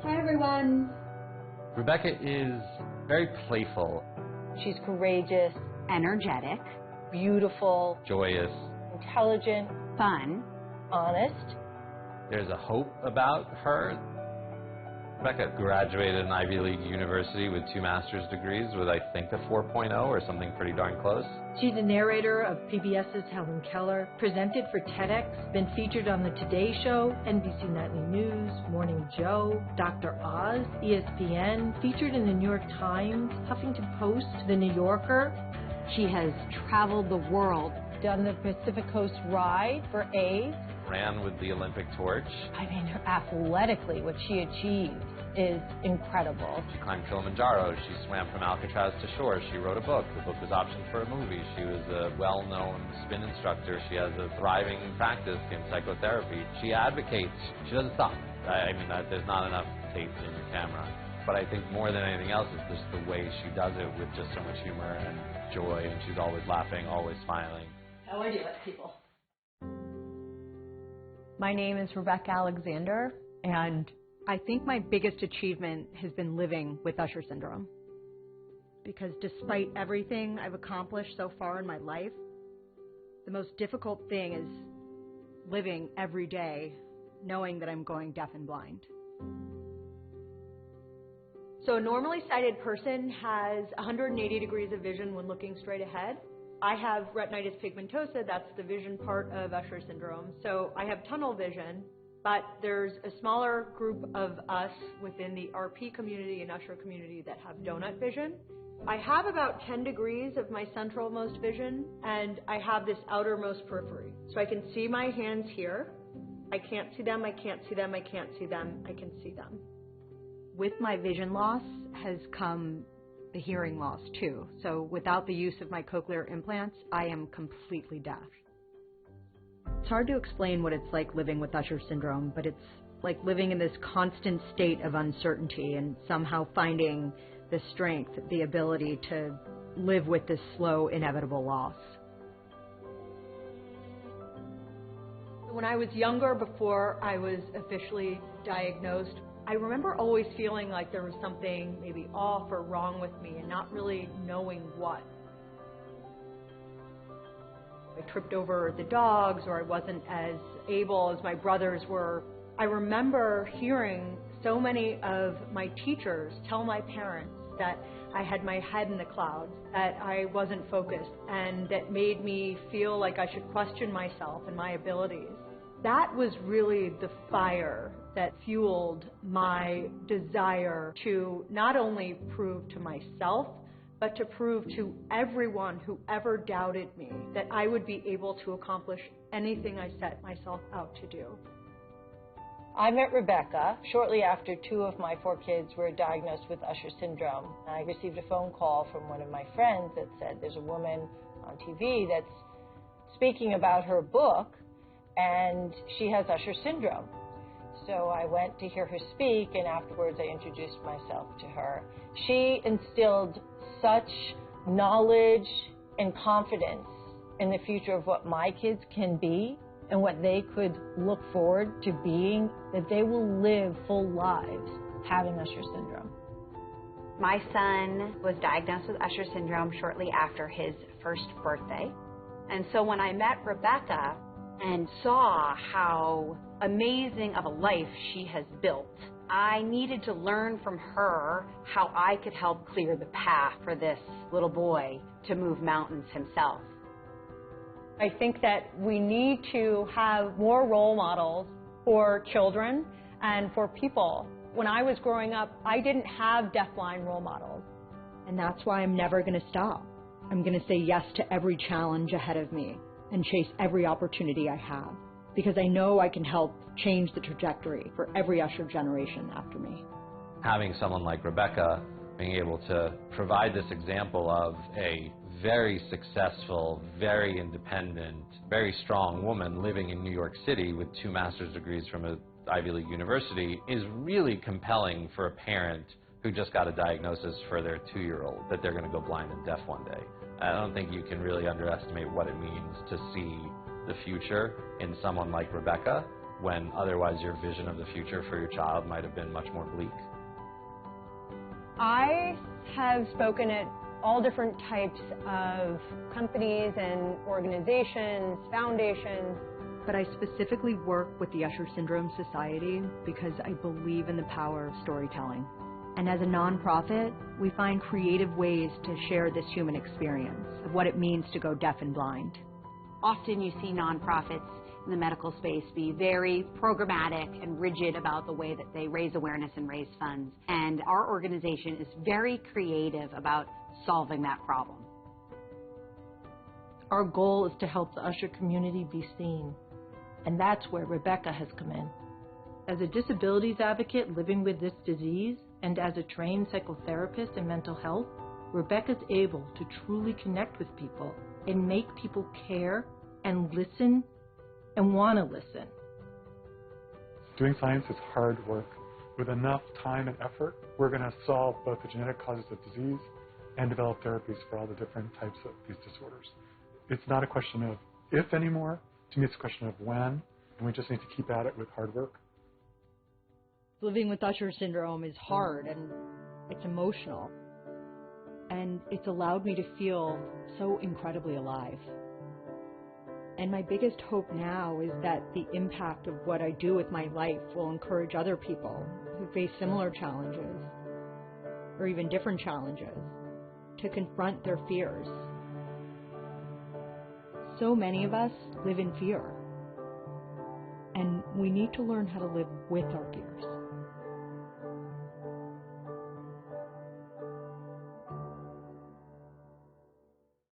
Hi, everyone. Rebecca is very playful. She's courageous, energetic, beautiful, joyous, intelligent, fun, honest. There's a hope about her. Rebecca graduated an Ivy League university with 2 master's degrees with, I think, a 4.0 or something pretty darn close. She's the narrator of PBS's Helen Keller, presented for TEDx, been featured on The Today Show, NBC Nightly News, Morning Joe, Dr. Oz, ESPN, featured in the New York Times, Huffington Post, The New Yorker. She has traveled the world, Done the Pacific Coast Ride for A's. Ran with the Olympic torch. I mean, athletically, what she achieved is incredible. She climbed Kilimanjaro. She swam from Alcatraz to shore. She wrote a book. The book was optioned for a movie. She was a well-known spin instructor. She has a thriving practice in psychotherapy. She advocates. She doesn't stop. I mean, there's not enough tape in your camera. But I think more than anything else, it's just the way she does it with just so much humor and joy, and she's always laughing, always smiling. How I do it, people. My name is Rebecca Alexander, and I think my biggest achievement has been living with Usher syndrome. Because despite everything I've accomplished so far in my life, the most difficult thing is living every day knowing that I'm going deaf and blind. So a normally sighted person has 180 degrees of vision when looking straight ahead. I have retinitis pigmentosa, that's the vision part of Usher syndrome. So I have tunnel vision, but there's a smaller group of us within the RP community and Usher community that have donut vision. I have about 10 degrees of my centralmost vision, and I have this outermost periphery. So I can see my hands here. I can't see them, I can't see them, I can't see them, I can see them. With my vision loss has come the hearing loss too. So without the use of my cochlear implants, I am completely deaf. It's hard to explain what it's like living with Usher syndrome, but it's like living in this constant state of uncertainty and somehow finding the strength, the ability to live with this slow, inevitable loss. When I was younger, before I was officially diagnosed, I remember always feeling like there was something maybe off or wrong with me and not really knowing what. I tripped over the dogs, or I wasn't as able as my brothers were. I remember hearing so many of my teachers tell my parents that I had my head in the clouds, that I wasn't focused, and that made me feel like I should question myself and my abilities. That was really the fire that fueled my desire to not only prove to myself, but to prove to everyone who ever doubted me that I would be able to accomplish anything I set myself out to do. I met Rebecca shortly after 2 of my 4 kids were diagnosed with Usher syndrome. I received a phone call from one of my friends that said there's a woman on TV that's speaking about her book, and she has Usher syndrome. So I went to hear her speak, and afterwards I introduced myself to her. She instilled such knowledge and confidence in the future of what my kids can be and what they could look forward to being, that they will live full lives having Usher syndrome. My son was diagnosed with Usher syndrome shortly after his first birthday. And so when I met Rebecca and saw how amazing of a life she has built, I needed to learn from her how I could help clear the path for this little boy to move mountains himself. I think that we need to have more role models for children and for people. When I was growing up, I didn't have deafblind role models. And that's why I'm never going to stop. I'm going to say yes to every challenge ahead of me and chase every opportunity I have, because I know I can help change the trajectory for every Usher generation after me. Having someone like Rebecca being able to provide this example of a very successful, very independent, very strong woman living in New York City with 2 master's degrees from an Ivy League university is really compelling for a parent who just got a diagnosis for their 2-year-old that they're going to go blind and deaf one day. I don't think you can really underestimate what it means to see the future in someone like Rebecca when otherwise your vision of the future for your child might have been much more bleak? I have spoken at all different types of companies and organizations, foundations. But I specifically work with the Usher Syndrome Society because I believe in the power of storytelling. And as a nonprofit, we find creative ways to share this human experience of what it means to go deaf and blind. Often you see nonprofits in the medical space be very programmatic and rigid about the way that they raise awareness and raise funds. And our organization is very creative about solving that problem. Our goal is to help the Usher community be seen, and that's where Rebecca has come in. As a disabilities advocate living with this disease, and as a trained psychotherapist in mental health, Rebecca's able to truly connect with people and make people care and listen and want to listen. Doing science is hard work. With enough time and effort, we're going to solve both the genetic causes of disease and develop therapies for all the different types of these disorders. It's not a question of if anymore. To me, it's a question of when, and we just need to keep at it with hard work. Living with Usher syndrome is hard and it's emotional. And it's allowed me to feel so incredibly alive. And my biggest hope now is that the impact of what I do with my life will encourage other people who face similar challenges, or even different challenges, to confront their fears. So many of us live in fear, and we need to learn how to live with our fear.